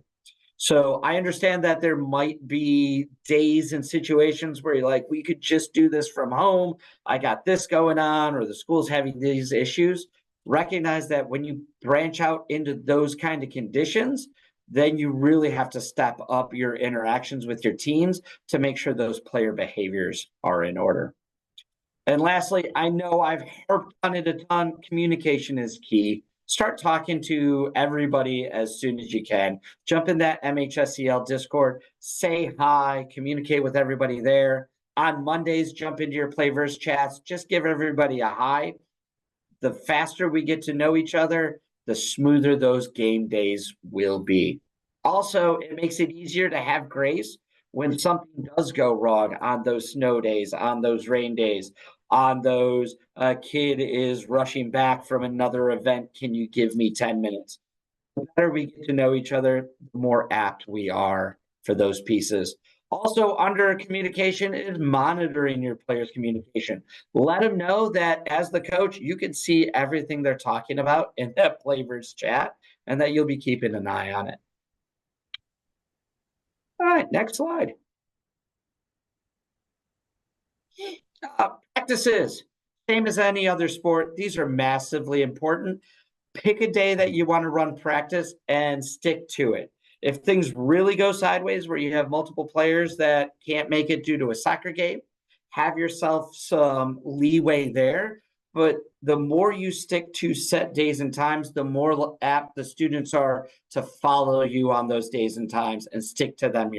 So I understand that there might be days and situations where you're like, we could just do this from home. I got this going on, or the school's having these issues. Recognize that when you branch out into those kind of conditions, then you really have to step up your interactions with your teams to make sure those player behaviors are in order. And lastly, I know I've harped on it a ton. Communication is key. Start talking to everybody as soon as you can. Jump in that MHSEL Discord, say hi, communicate with everybody there. On Mondays, jump into your Playverse chats. Just give everybody a hi. The faster we get to know each other, the smoother those game days will be. Also, it makes it easier to have grace when something does go wrong on those snow days, on those rain days, on those kid is rushing back from another event. Can you give me 10 minutes? The better we get to know each other, the more apt we are for those pieces. Also, under communication is monitoring your players' communication. Let them know that as the coach, you can see everything they're talking about in that Playverse chat and that you'll be keeping an eye on it. All right, next slide. Practices, same as any other sport. These are massively important. Pick a day that you want to run practice and stick to it. If things really go sideways where you have multiple players that can't make it due to a soccer game, have yourself some leeway there. But the more you stick to set days and times, the more apt the students are to follow you on those days and times and stick to them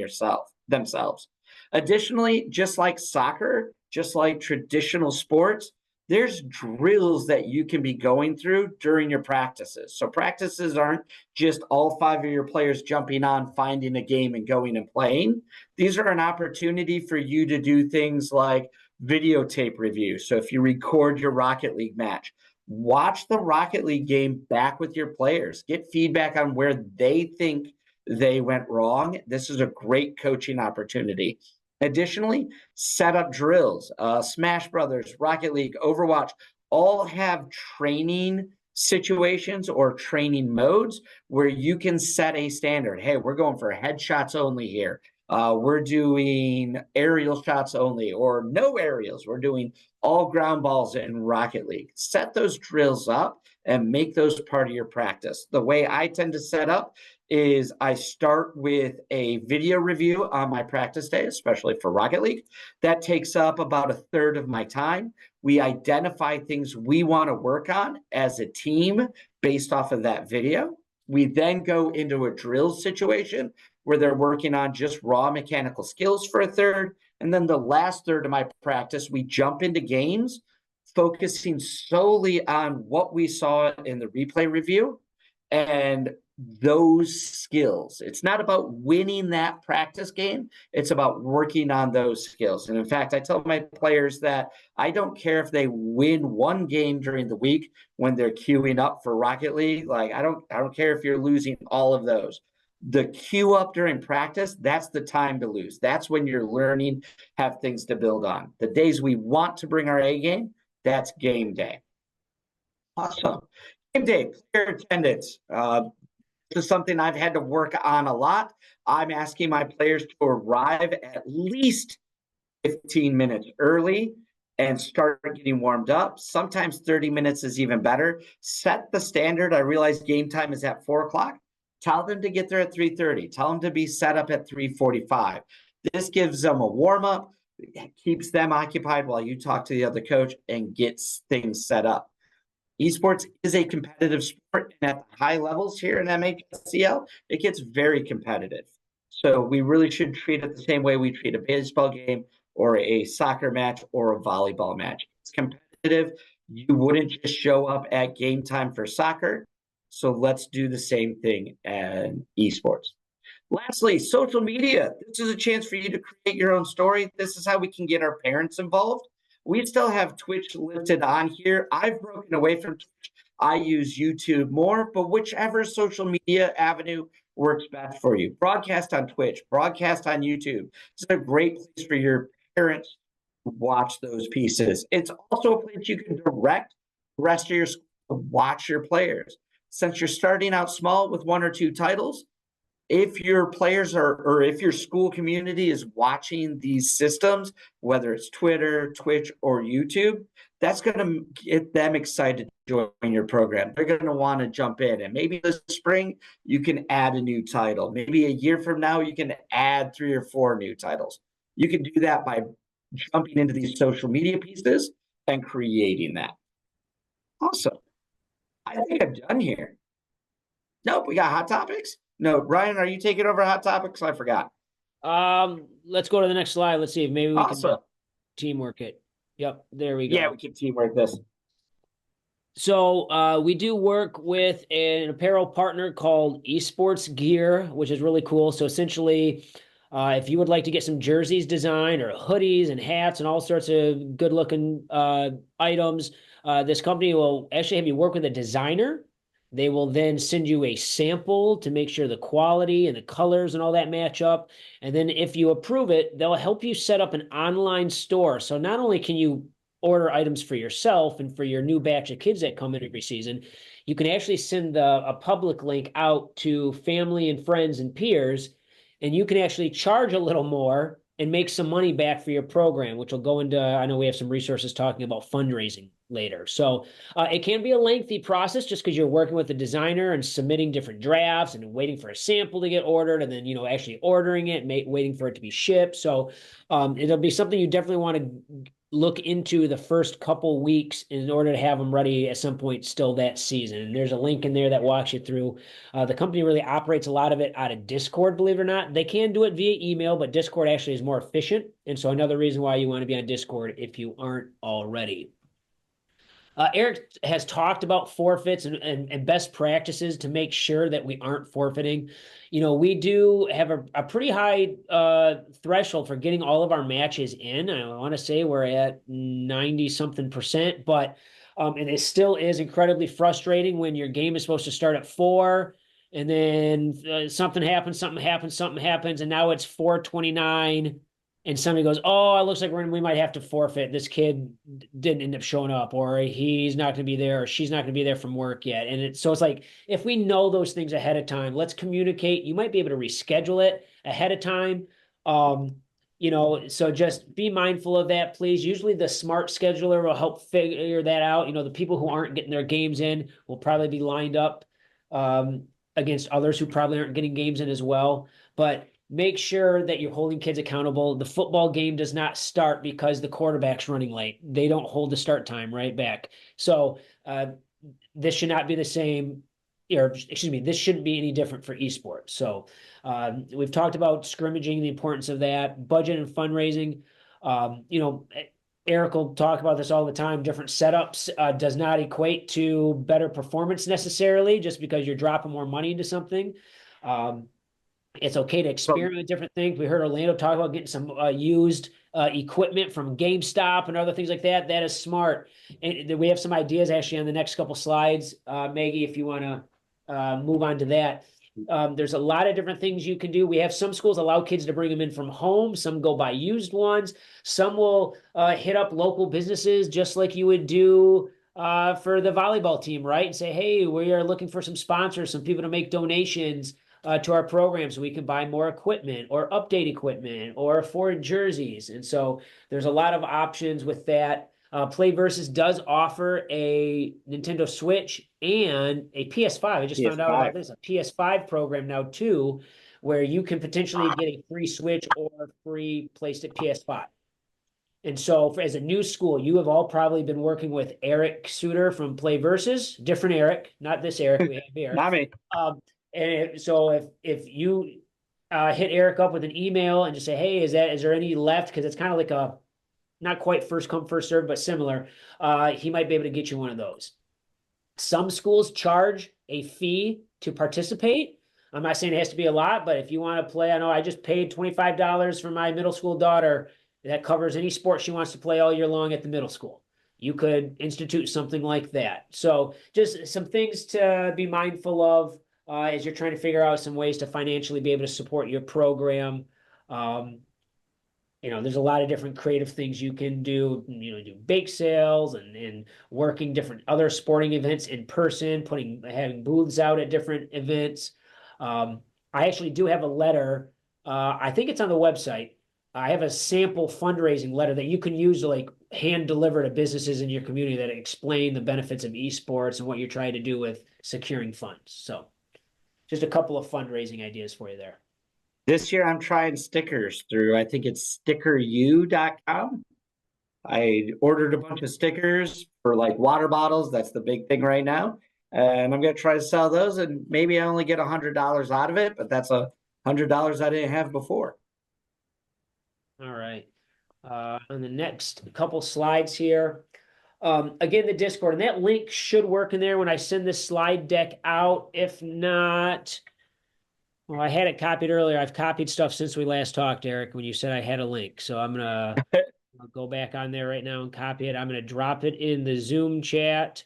themselves. Additionally, just like soccer, just like traditional sports, there's drills that you can be going through during your practices. So practices aren't just all 5 of your players jumping on, finding a game and going and playing. These are an opportunity for you to do things like videotape review. So if you record your Rocket League match, watch the Rocket League game back with your players, get feedback on where they think they went wrong. This is a great coaching opportunity. Additionally, set up drills. Smash Brothers, Rocket League, Overwatch all have training situations or training modes where you can set a standard. Hey, we're going for headshots only here. We're doing aerial shots only, or no aerials. We're doing all ground balls in Rocket League. Set those drills up and make those part of your practice. The way I tend to set up is I start with a video review on my practice day, especially for Rocket League. That takes up about a third of my time. We identify things we want to work on as a team based off of that video. We then go into a drill situation where they're working on just raw mechanical skills for a third. And then the last third of my practice, we jump into games, focusing solely on what we saw in the replay review and those skills. It's not about winning that practice game. It's about working on those skills. And in fact, I tell my players that I don't care if they win one game during the week when they're queuing up for Rocket League. Like, I don't care if you're losing all of those. The queue up during practice, that's the time to lose. That's when you're learning, have things to build on. The days we want to bring our A game, that's game day. Awesome. Game day, player attendance. This is something I've had to work on a lot. I'm asking my players to arrive at least 15 minutes early and start getting warmed up. Sometimes 30 minutes is even better. Set the standard. I realize game time is at 4 o'clock. Tell them to get there at 3:30. Tell them to be set up at 3:45. This gives them a warm-up, keeps them occupied while you talk to the other coach and gets things set up. Esports is a competitive sport, and at the high levels here in MHSEL, it gets very competitive. So we really should treat it the same way we treat a baseball game or a soccer match or a volleyball match. It's competitive. You wouldn't just show up at game time for soccer. So let's do the same thing in esports. Lastly, social media. This is a chance for you to create your own story. This is how we can get our parents involved. We still have Twitch listed on here. I've broken away from Twitch. I use YouTube more, but whichever social media avenue works best for you. Broadcast on Twitch, broadcast on YouTube. It's a great place for your parents to watch those pieces. It's also a place you can direct rest of your school to watch your players. Since you're starting out small with 1 or 2 titles, if your players are, or if your school community is watching these systems, whether it's Twitter, Twitch, or YouTube, that's going to get them excited to join your program. They're going to want to jump in. And maybe this spring, you can add a new title. Maybe a year from now, you can add 3 or 4 new titles. You can do that by jumping into these social media pieces and creating that. Awesome. I think I'm done here. Nope, we got hot topics. No, Ryan, are you taking over hot topics? I forgot.
Let's go to the next slide. Let's see if maybe we
Awesome.
can teamwork it. Yep, there we go.
Yeah, we can teamwork this.
So we do work with an apparel partner called Esports Gear, which is really cool. So essentially, if you would like to get some jerseys designed or hoodies and hats and all sorts of good looking items, this company will actually have you work with a designer. They will then send you a sample to make sure the quality and the colors and all that match up. And then if you approve it, they'll help you set up an online store. So not only can you order items for yourself and for your new batch of kids that come in every season, you can actually send a public link out to family and friends and peers, and you can actually charge a little more and make some money back for your program, which will go into, I know we have some resources talking about fundraising later. So it can be a lengthy process just because you're working with a designer and submitting different drafts and waiting for a sample to get ordered and then, actually ordering it, waiting for it to be shipped. So it'll be something you definitely want to look into the first couple weeks in order to have them ready at some point still that season. And there's a link in there that walks you through. The company really operates a lot of it out of Discord, believe it or not. They can do it via email, but Discord actually is more efficient. And so another reason why you want to be on Discord if you aren't already. Eric has talked about forfeits and best practices to make sure that we aren't forfeiting. We do have a pretty high threshold for getting all of our matches in. I want to say we're at 90 something percent, but and it still is incredibly frustrating when your game is supposed to start at 4 and then something happens, and now it's 4:29. And somebody goes, oh, it looks like we might have to forfeit. This kid didn't end up showing up, or he's not going to be there, or she's not going to be there from work yet. And so it's like, if we know those things ahead of time, let's communicate. You might be able to reschedule it ahead of time. So just be mindful of that, please. Usually the smart scheduler will help figure that out. The people who aren't getting their games in will probably be lined up against others who probably aren't getting games in as well. But make sure that you're holding kids accountable. The football game does not start because the quarterback's running late. They don't hold the start time right back. So this should not be the same, or excuse me, this shouldn't be any different for esports. So we've talked about scrimmaging, the importance of that, budget and fundraising. Eric will talk about this all the time. Different setups does not equate to better performance necessarily, just because you're dropping more money into something. It's okay to experiment with different things. We heard Orlando talk about getting some used equipment from GameStop and other things like that. That is smart. And we have some ideas actually on the next couple slides. Maggie, if you want to move on to that. There's a lot of different things you can do. We have some schools allow kids to bring them in from home. Some go buy used ones. Some will hit up local businesses just like you would do for the volleyball team, right? And say, hey, we are looking for some sponsors, some people to make donations to our program so we can buy more equipment or update equipment or afford jerseys. And so there's a lot of options with that. Play Versus does offer a Nintendo Switch and a PS5. I just found out about this, a PS5 program now too, where you can potentially get a free Switch or a free PlayStation PS5. And so as a new school, you have all probably been working with Eric Suter from Play Versus, different Eric, not this Eric, we have here.
Not me.
So if you hit Eric up with an email and just say, hey, is there any left? Because it's kind of like a, not quite first come, first serve, but similar. He might be able to get you one of those. Some schools charge a fee to participate. I'm not saying it has to be a lot, but if you want to play, I know I just paid $25 for my middle school daughter. That covers any sport she wants to play all year long at the middle school. You could institute something like that. So just some things to be mindful of as you're trying to figure out some ways to financially be able to support your program. And there's a lot of different creative things you can do, do bake sales and working different other sporting events in person, having booths out at different events. I actually do have a letter. I think it's on the website. I have a sample fundraising letter that you can use to like hand deliver to businesses in your community that explain the benefits of esports and what you're trying to do with securing funds. So just a couple of fundraising ideas for you there.
This year I'm trying stickers through, I think it's stickeru.com. I ordered a bunch of stickers for like water bottles. That's the big thing right now. And I'm going to try to sell those, and maybe I only get $100 out of it, but that's $100 I didn't have before.
All right. On the next couple slides here, again, the Discord, and that link should work in there when I send this slide deck out. If not, well, I had it copied earlier. I've copied stuff since we last talked, Eric, when you said I had a link. So I'll go back on there right now and copy it. I'm going to drop it in the Zoom chat.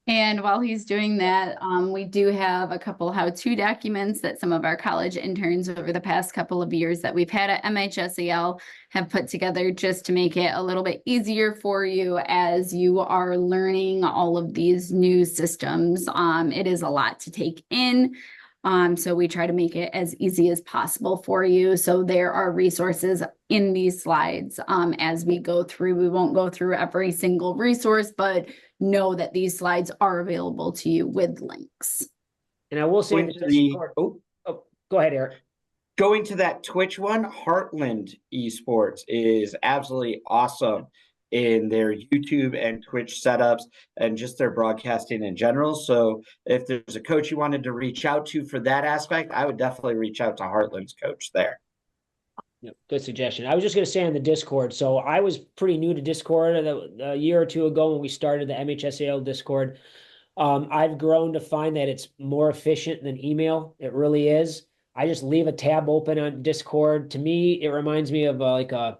And while he's doing that, we do have a couple how-to documents that some of our college interns over the past couple of years that we've had at MHSEL have put together just to make it a little bit easier for you as you are learning all of these new systems. It is a lot to take in. So we try to make it as easy as possible for you. So there are resources in these slides as we go through. We won't go through every single resource, but know that these slides are available to you with links.
And I will say, go ahead, Eric.
Going to that Twitch one, Heartland Esports is absolutely awesome in their YouTube and Twitch setups and just their broadcasting in general. So if there's a coach you wanted to reach out to for that aspect, I would definitely reach out to Heartland's coach there.
Yep, good suggestion. I was just going to say on the Discord. So I was pretty new to Discord a year or two ago when we started the MHSAL Discord. I've grown to find that it's more efficient than email. It really is. I just leave a tab open on Discord. To me, it reminds me of like a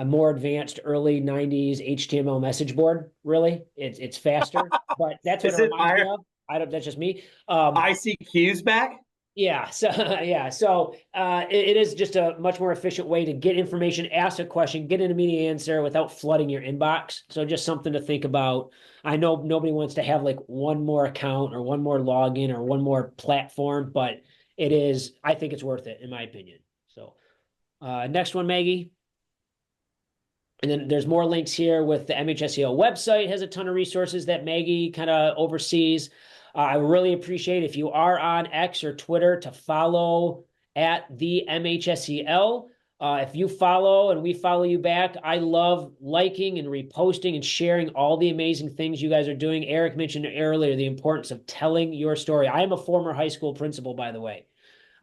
more advanced early 90s HTML message board. Really, it's faster, but that's what it reminds me of. That's just me.
ICQ's back.
Yeah. So it is just a much more efficient way to get information, ask a question, get an immediate answer without flooding your inbox. So just something to think about. I know nobody wants to have like one more account or one more login or one more platform, but I think it's worth it in my opinion. So next one, Maggie. And then there's more links here with the MHSEL website, has a ton of resources that Maggie kind of oversees. I really appreciate if you are on X or Twitter to follow at the MHSEL. If you follow and we follow you back, I love liking and reposting and sharing all the amazing things you guys are doing. Eric mentioned earlier the importance of telling your story. I am a former high school principal, by the way.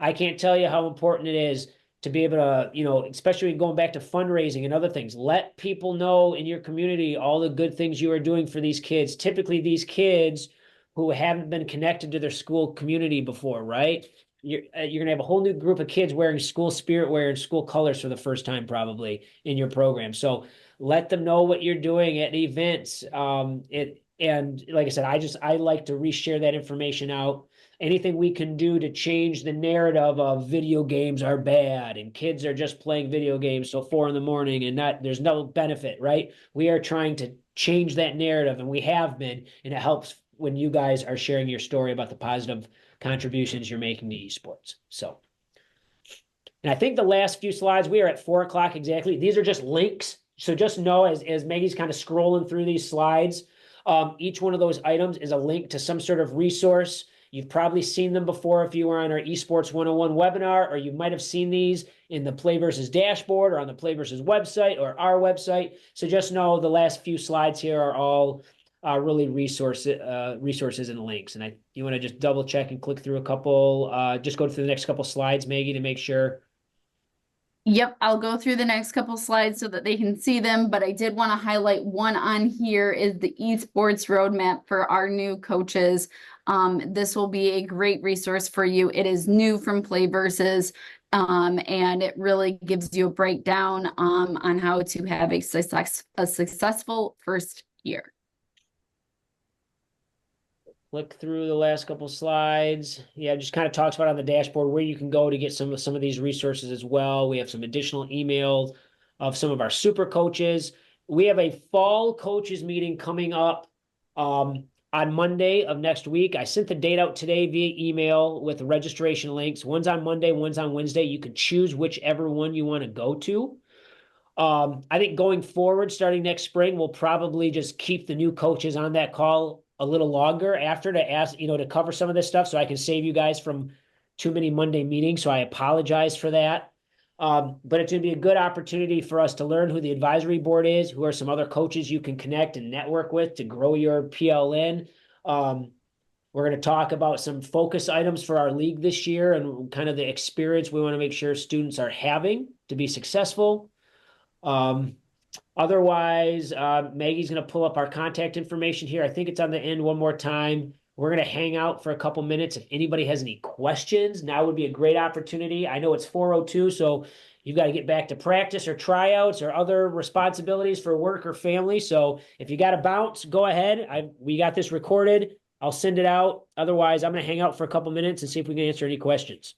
I can't tell you how important it is to be able to, especially going back to fundraising and other things, let people know in your community all the good things you are doing for these kids. Typically, these kids who haven't been connected to their school community before, right? You're going to have a whole new group of kids wearing school spirit wear and school colors for the first time probably in your program. So let them know what you're doing at events. And like I said, I like to reshare that information out. Anything we can do to change the narrative of video games are bad and kids are just playing video games till 4 a.m. and there's no benefit, right? We are trying to change that narrative, and we have been, and it helps when you guys are sharing your story about the positive contributions you're making to esports. So, and I think the last few slides, we are at 4 o'clock exactly. These are just links. So just know as Maggie's kind of scrolling through these slides, each one of those items is a link to some sort of resource. You've probably seen them before if you were on our Esports 101 webinar, or you might have seen these in the Play Versus dashboard or on the Play Versus website or our website. So just know the last few slides here are all really resources and links. And you want to just double check and click through a couple, just go through the next couple slides, Maggie, to make sure.
Yep, I'll go through the next couple slides so that they can see them, but I did want to highlight one on here is the esports roadmap for our new coaches. This will be a great resource for you. It is new from Play Versus, and it really gives you a breakdown on how to have a successful first year.
flick through the last couple slides. Yeah, just kind of talks about on the dashboard where you can go to get some of these resources as well. We have some additional emails of some of our super coaches. We have a fall coaches meeting coming up on Monday of next week. I sent the date out today via email with the registration links. One's on Monday, one's on Wednesday. You can choose whichever one you want to go to. I think going forward, starting next spring, we'll probably just keep the new coaches on that call a little longer after to ask, to cover some of this stuff so I can save you guys from too many Monday meetings. So I apologize for that. But it's going to be a good opportunity for us to learn who the advisory board is, who are some other coaches you can connect and network with to grow your PLN. We're going to talk about some focus items for our league this year and kind of the experience we want to make sure students are having to be successful. Otherwise, Maggie's going to pull up our contact information here. I think it's on the end one more time. We're going to hang out for a couple minutes. If anybody has any questions, now would be a great opportunity. I know it's 4:02, so you've got to get back to practice or tryouts or other responsibilities for work or family. So if you got to bounce, go ahead. We got this recorded. I'll send it out. Otherwise, I'm going to hang out for a couple minutes and see if we can answer any questions.